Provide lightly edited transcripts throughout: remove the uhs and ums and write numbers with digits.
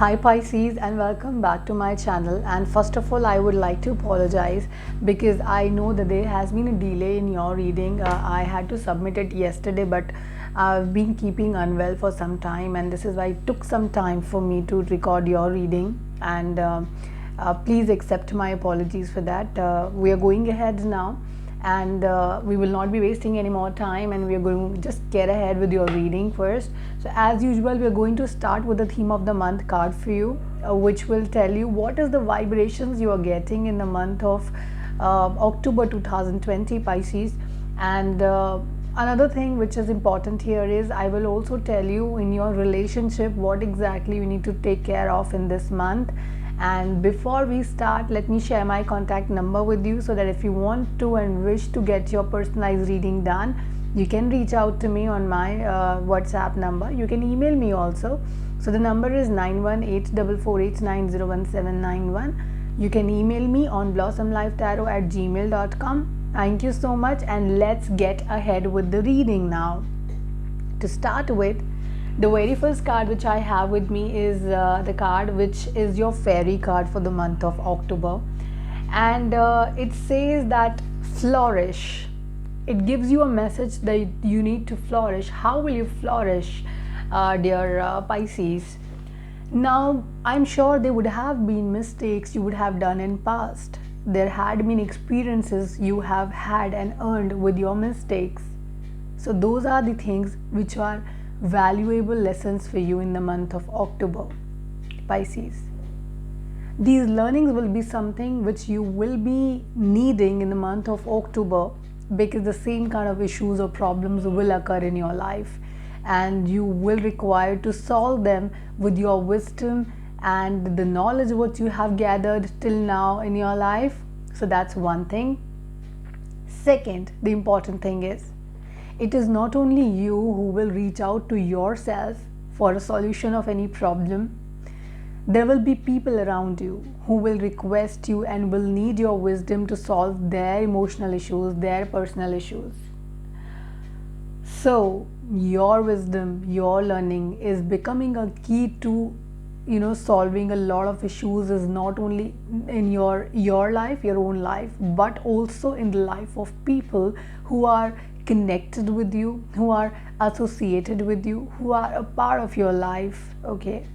Hi Pisces, and welcome back to my channel. And first of all, I would like to apologize because I know that there has been a delay in your reading. I had to submit it yesterday, but I've been keeping unwell for some time, and this is why it took some time for me to record your reading. And please accept my apologies for that. We are going ahead now, and we will not be wasting any more time, and we are going to just get ahead with your reading first. So as usual, we are going to start with the theme of the month card for you, which will tell you what is the vibrations you are getting in the month of October 2020, Pisces. And another thing which is important here is I will also tell you in your relationship what exactly you need to take care of in this month. And before we start, let me share my contact number with you, so that if you want to and wish to get your personalized reading done, you can reach out to me on my WhatsApp number. You can email me also. So the number is 918448901791. You can email me on blossomlifetarot@gmail.com. Thank you so much, and let's get ahead with the reading now. To start with, the very first card which I have with me is the card which is your fairy card for the month of October, and it says that flourish. It gives you a message that you need to flourish. How will you flourish, dear Pisces? Now, I'm sure there would have been mistakes you would have done in past. There had been experiences you have had and earned with your mistakes. So those are the things which are valuable lessons for you in the month of October, Pisces. These learnings will be something which you will be needing in the month of October, because the same kind of issues or problems will occur in your life, and you will require to solve them with your wisdom and the knowledge what you have gathered till now in your life. So that's one thing. Second, the important thing is, it is not only you who will reach out to yourself for a solution of any problem. There will be people around you who will request you and will need your wisdom to solve their emotional issues, their personal issues. So your wisdom, your learning is becoming a key to solving a lot of issues, is not only in your life, your own life, but also in the life of people who are connected with you, who are associated with you, who are a part of your life. Okay,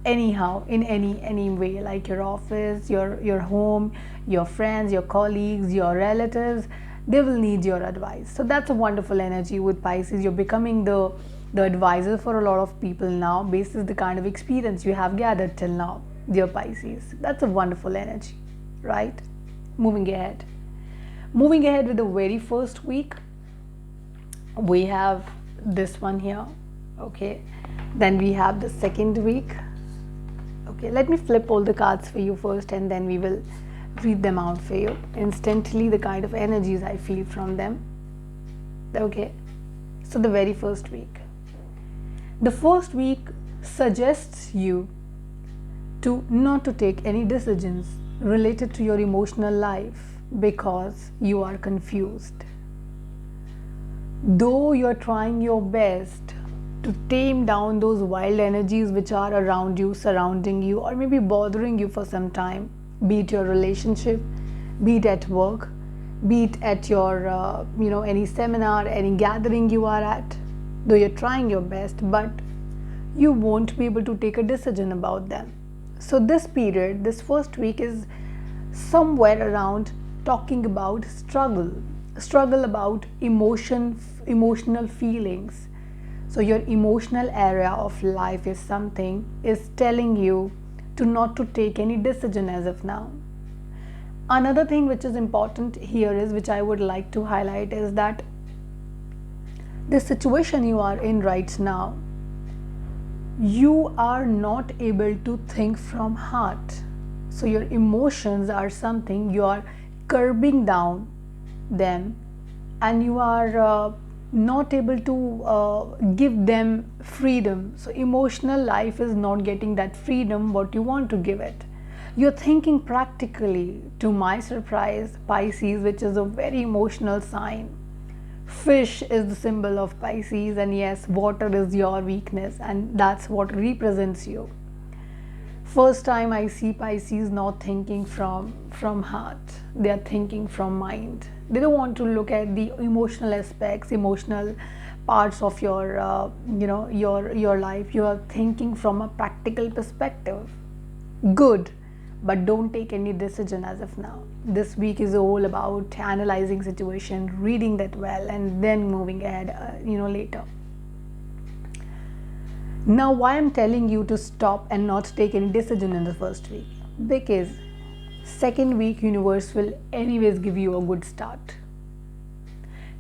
anyhow, in any way, like your office, your home, your friends, your colleagues, your relatives, they will need your advice. So that's a wonderful energy with Pisces. You're becoming the advisor for a lot of people now, based on the kind of experience you have gathered till now, dear Pisces. That's a wonderful energy, right? Moving ahead with the very first week, we have this one here. Okay, then we have the second week. Okay, let me flip all the cards for you first, and then we will read them out for you instantly, the kind of energies I feel from them. Okay, so the very first week. The first week suggests you to not to take any decisions related to your emotional life, because you are confused. Though you're trying your best to tame down those wild energies which are around you, surrounding you, or maybe bothering you for some time, be it your relationship, be it at work, be it at your any seminar, any gathering you are at, though you're trying your best, but you won't be able to take a decision about them. So this period, this first week, is somewhere around talking about struggle about emotional feelings. So your emotional area of life is telling you to not to take any decision as of now. Another thing which is important here is, which I would like to highlight, is that the situation you are in right now, you are not able to think from heart. So your emotions are something you are curbing down them, and you are not able to give them freedom. So emotional life is not getting that freedom what you want to give it. You're thinking practically, to my surprise, Pisces, which is a very emotional sign. Fish is the symbol of Pisces, and yes, water is your weakness, and that's what represents you. First time I see Pisces not thinking from heart. They are thinking from mind. They don't want to look at the emotional aspects, emotional parts of your your life. You are thinking from a practical perspective. Good, but don't take any decision as of now. This week is all about analyzing situation, reading that well, and then moving ahead later. Now, why I'm telling you to stop and not take any decision in the first week? Because second week universe will anyways give you a good start.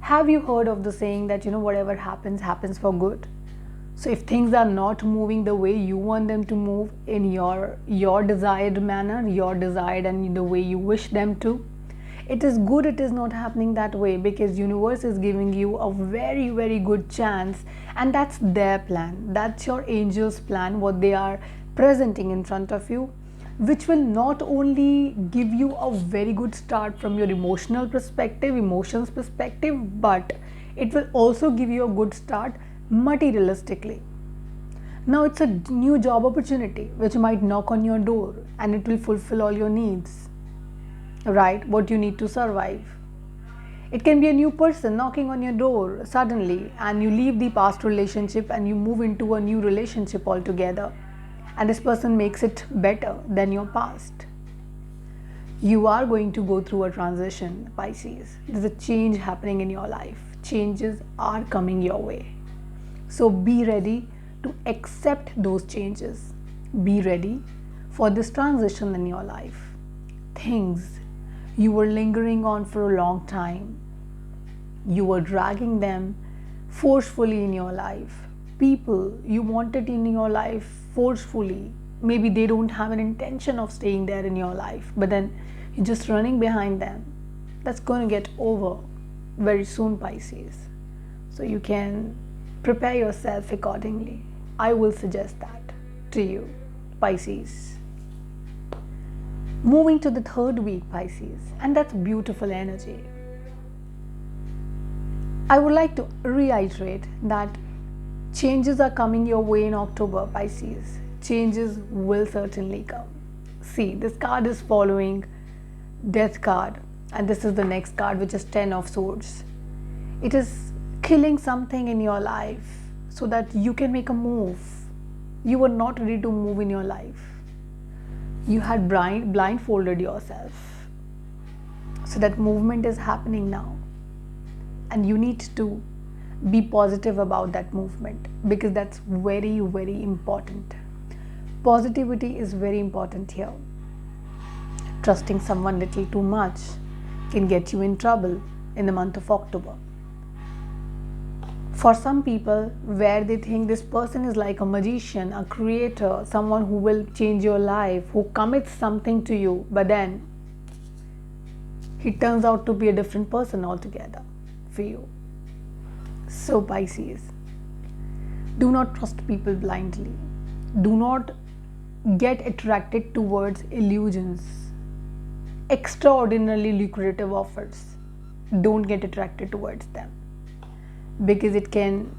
Have you heard of the saying that whatever happens for good? So if things are not moving the way you want them to move in your desired manner, your desired and the way you wish them to, it is good it is not happening that way, because universe is giving you a very very good chance, and that's their plan, that's your angels plan, what they are presenting in front of you, which will not only give you a very good start from your emotions perspective, but it will also give you a good start materialistically. Now it's a new job opportunity which might knock on your door, and it will fulfill all your needs, right? What you need to survive. It can be a new person knocking on your door suddenly, and you leave the past relationship and you move into a new relationship altogether, and this person makes it better than your past. You are going to go through a transition, Pisces. There's a change happening in your life. Changes are coming your way. So be ready to accept those changes. Be ready for this transition in your life. Things you were lingering on for a long time, you were dragging them forcefully in your life. People you wanted in your life forcefully, maybe they don't have an intention of staying there in your life, but then you're just running behind them. That's going to get over very soon, Pisces. So you can prepare yourself accordingly. I will suggest that to you, Pisces. Moving to the third week, Pisces, and that's beautiful energy. I would like to reiterate that changes are coming your way in October, Pisces. Changes will certainly come. See, this card is following Death card, and this is the next card, which is Ten of Swords. It is killing something in your life so that you can make a move. You were not ready to move in your life. You had blindfolded yourself. So that movement is happening now, and you need to be positive about that movement, because that's very very important. Positivity is very important here. Trusting someone little too much can get you in trouble in the month of October. For some people, where they think this person is like a magician, a creator, someone who will change your life, who commits something to you, but then he turns out to be a different person altogether for you. So Pisces, do not trust people blindly. Do not get attracted towards illusions, extraordinarily lucrative offers. Don't get attracted towards them, because it can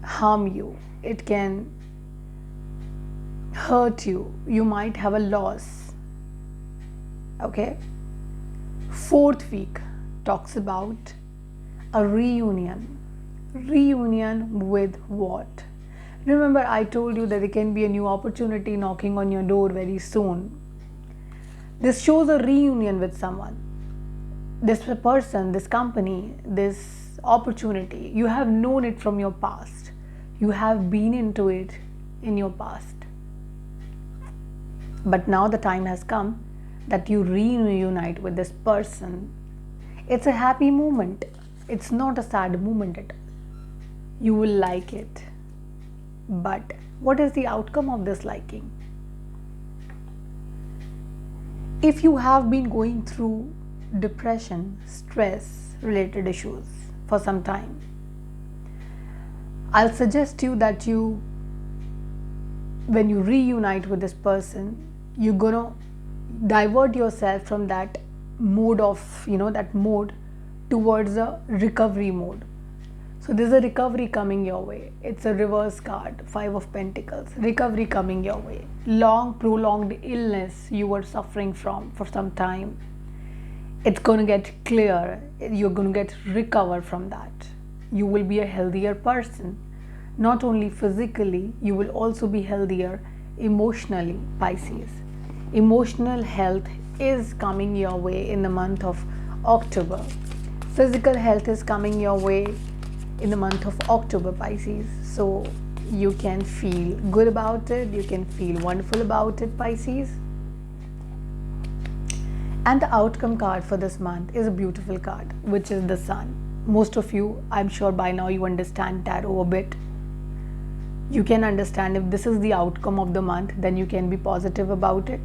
harm you, it can hurt you, you might have a loss. Okay? Fourth week talks about a reunion. Reunion with what? Remember, I told you that there can be a new opportunity knocking on your door very soon. This shows a reunion with someone. This person, this company, this opportunity, you have known it from your past. You have been into it in your past. But now the time has come that you reunite with this person. It's a happy moment. It's not a sad moment at all. You will like it. But what is the outcome of this liking? If you have been going through depression, stress related issues for some time, I'll suggest you that when you reunite with this person, you're gonna divert yourself from that mode of, that mode towards a recovery mode. So there's a recovery coming your way. It's a reverse card, Five of Pentacles. Recovery coming your way. Long, prolonged illness you were suffering from for some time. It's going to get clear. You're going to get recover from that. You will be a healthier person. Not only physically, you will also be healthier emotionally, Pisces. Emotional health is coming your way in the month of October. Physical health is coming your way in the month of October, Pisces. So you can feel good about it. You can feel wonderful about it, Pisces. And the outcome card for this month is a beautiful card, which is the Sun. Most of you, I'm sure by now you understand tarot a bit. You can understand if this is the outcome of the month, then you can be positive about it.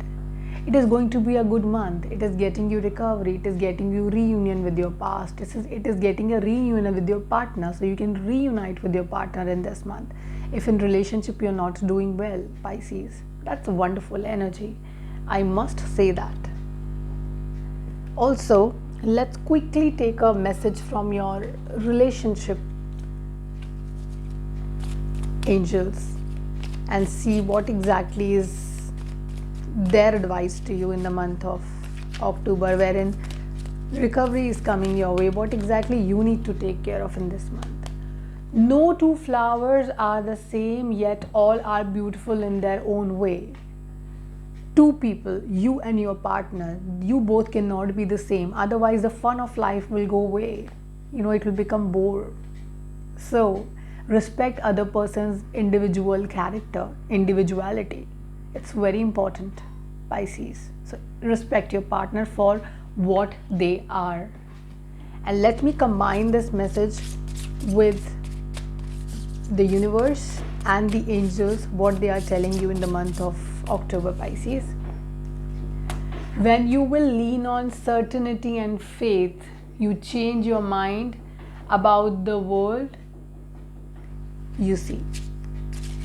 It is going to be a good month. It is getting you recovery. It is getting you reunion with your past. It is getting a reunion with your partner. So you can reunite with your partner in this month. If in relationship you're not doing well, Pisces, that's a wonderful energy. I must say that. Also, let's quickly take a message from your relationship angels and see what exactly is their advice to you in the month of October, wherein recovery is coming your way. What exactly you need to take care of in this month. No two flowers are the same, yet all are beautiful in their own way. Two people, you and your partner, you both cannot be the same. Otherwise, the fun of life will go away. It will become bored. So, respect other person's individual character, individuality. It's very important, Pisces. So, respect your partner for what they are. And let me combine this message with the universe and the angels, what they are telling you in the month of October, Pisces. When you will lean on certainty and faith, you change your mind about the world you see.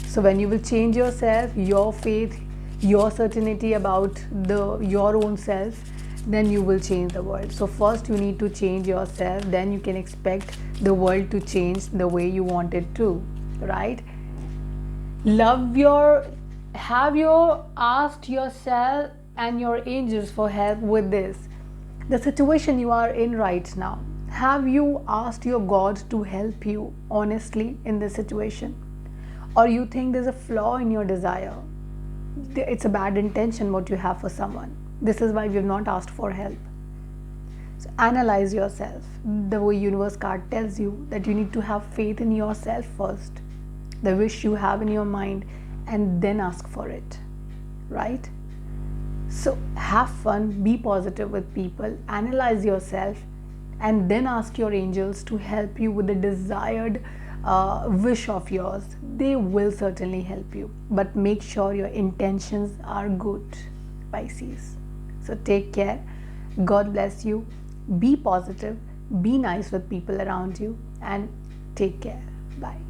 So when you will change yourself, your faith, your certainty about your own self, then you will change the world. So first you need to change yourself, then you can expect the world to change the way you want it to, right? Have you asked yourself and your angels for help with this? The situation you are in right now, have you asked your God to help you honestly in this situation? Or you think there's a flaw in your desire? It's a bad intention what you have for someone. This is why we have not asked for help. So analyze yourself. The way universe card tells you that you need to have faith in yourself first, the wish you have in your mind, and then ask for it, right? So have fun, be positive with people, analyze yourself, and then ask your angels to help you with the desired wish of yours. They will certainly help you, but make sure your intentions are good, Pisces. So take care. God bless you. Be positive, be nice with people around you, and take care. Bye.